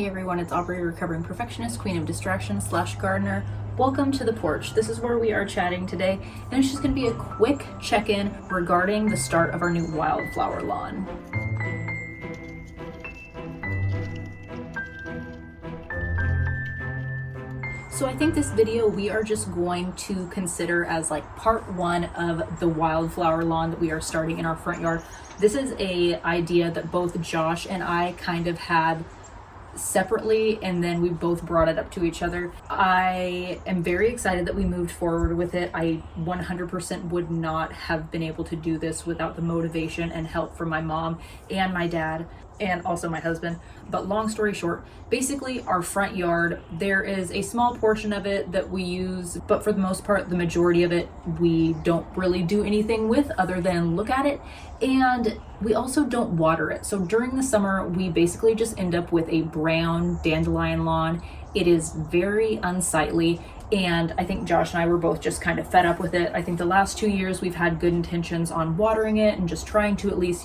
Hey everyone, it's Aubrey, recovering perfectionist, queen of distraction / gardener. Welcome to the porch. This is where we are chatting today, and it's just going to be a quick check-in regarding the start of our new wildflower lawn. So I think this video we are just going to consider as like part one of the wildflower lawn that we are starting in our front yard. This is a idea that both Josh and I kind of had separately, and then we both brought it up to each other. I am very excited that we moved forward with it. I 100% would not have been able to do this without the motivation and help from my mom and my dad and also my husband. But long story short, basically our front yard, there is a small portion of it that we use, but for the most part, the majority of it we don't really do anything with other than look at it, and we also don't water it. So during the summer, we basically just end up with a brown dandelion lawn. It is very unsightly, and I think Josh and I were both just kind of fed up with it. I think the last 2 years we've had good intentions on watering it and just trying to at least,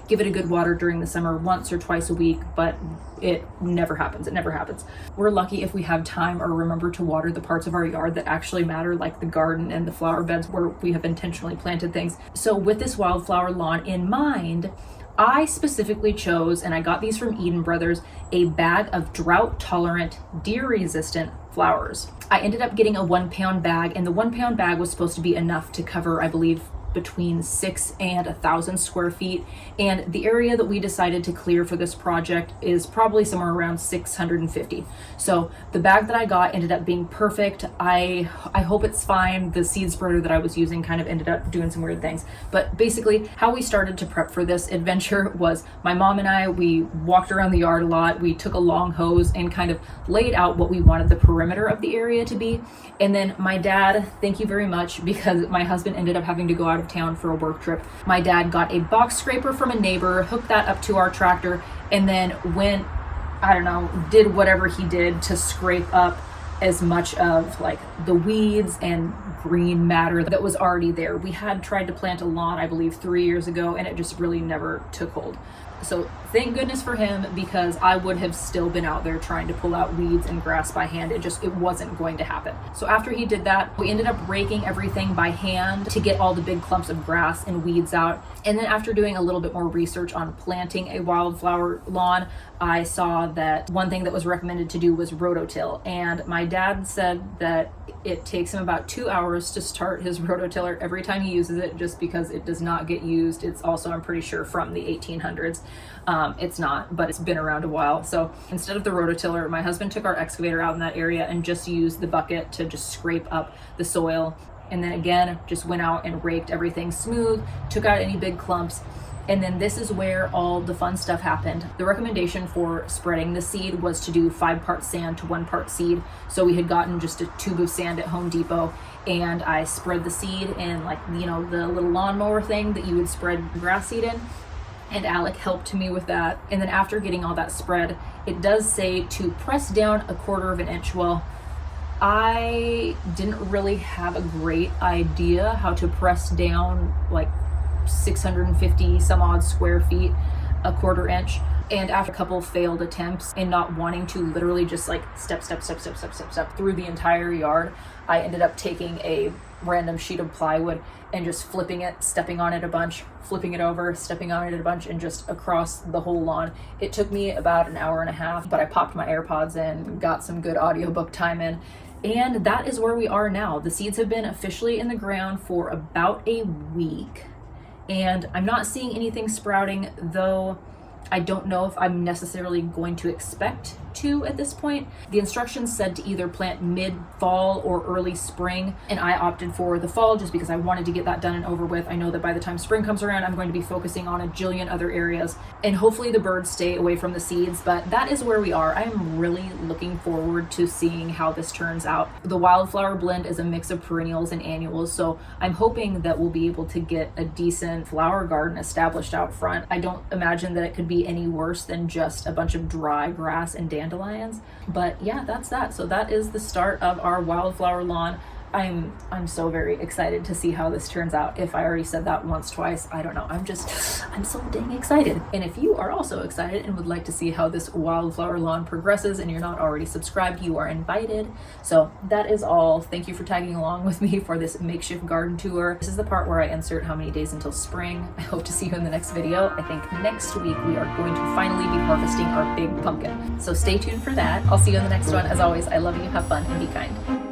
give it a good water during the summer once or twice a week, but it never happens. It never happens. We're lucky if we have time or remember to water the parts of our yard that actually matter, like the garden and the flower beds where we have intentionally planted things. So with this wildflower lawn in mind, I specifically chose, and I got these from Eden Brothers, a bag of drought-tolerant, deer-resistant flowers. I ended up getting a 1 pound bag, and the 1 pound bag was supposed to be enough to cover, I believe, between 6 and 1,000 square feet. And the area that we decided to clear for this project is probably somewhere around 650. So the bag that I got ended up being perfect. I hope it's fine. The seed spreader that I was using kind of ended up doing some weird things. But basically how we started to prep for this adventure was my mom and I, we walked around the yard a lot. We took a long hose and kind of laid out what we wanted the perimeter of the area to be. And then my dad, thank you very much, because my husband ended up having to go out of town for a work trip. My dad got a box scraper from a neighbor, hooked that up to our tractor, and then went, did whatever he did to scrape up as much of like the weeds and green matter that was already there. We had tried to plant a lawn, I believe 3 years ago, and it just really never took hold. So thank goodness for him, because I would have still been out there trying to pull out weeds and grass by hand. It wasn't going to happen. So after he did that, we ended up raking everything by hand to get all the big clumps of grass and weeds out. And then after doing a little bit more research on planting a wildflower lawn, I saw that one thing that was recommended to do was rototill. And my dad said that it takes him about 2 hours to start his rototiller every time he uses it, just because it does not get used. It's also, I'm pretty sure, from the 1800s. It's not, but it's been around a while. So instead of the rototiller, my husband took our excavator out in that area and just used the bucket to just scrape up the soil. And then again, just went out and raked everything smooth, took out any big clumps. And then this is where all the fun stuff happened. The recommendation for spreading the seed was to do 5 parts sand to 1 part seed. So we had gotten just a tube of sand at Home Depot, and I spread the seed in the little lawnmower thing that you would spread grass seed in. And Alec helped me with that. And then after getting all that spread, it does say to press down 1/4 inch. Well, I didn't really have a great idea how to press down like 650 some odd square feet, 1/4 inch. And after a couple failed attempts and not wanting to literally just like step through the entire yard, I ended up taking a random sheet of plywood and just flipping it, stepping on it a bunch, flipping it over, stepping on it a bunch, and just across the whole lawn. It took me about an hour and a half, but I popped my AirPods in, got some good audiobook time in, and that is where we are now. The seeds have been officially in the ground for about a week, and I'm not seeing anything sprouting, though I don't know if I'm necessarily going to expect to at this point. The instructions said to either plant mid-fall or early spring, and I opted for the fall just because I wanted to get that done and over with. I know that by the time spring comes around, I'm going to be focusing on a jillion other areas, and hopefully the birds stay away from the seeds, but that is where we are. I am really looking forward to seeing how this turns out. The wildflower blend is a mix of perennials and annuals, so I'm hoping that we'll be able to get a decent flower garden established out front. I don't imagine that it could be any worse than just a bunch of dry grass and dandelions. But yeah, that's that. So that is the start of our wildflower lawn. I'm so very excited to see how this turns out. If I already said that once, twice, I don't know. I'm so dang excited. And if you are also excited and would like to see how this wildflower lawn progresses and you're not already subscribed, you are invited. So that is all. Thank you for tagging along with me for this makeshift garden tour. This is the part where I insert how many days until spring. I hope to see you in the next video. I think next week we are going to finally be harvesting our big pumpkin. So stay tuned for that. I'll see you in the next one. As always, I love you, have fun, and be kind.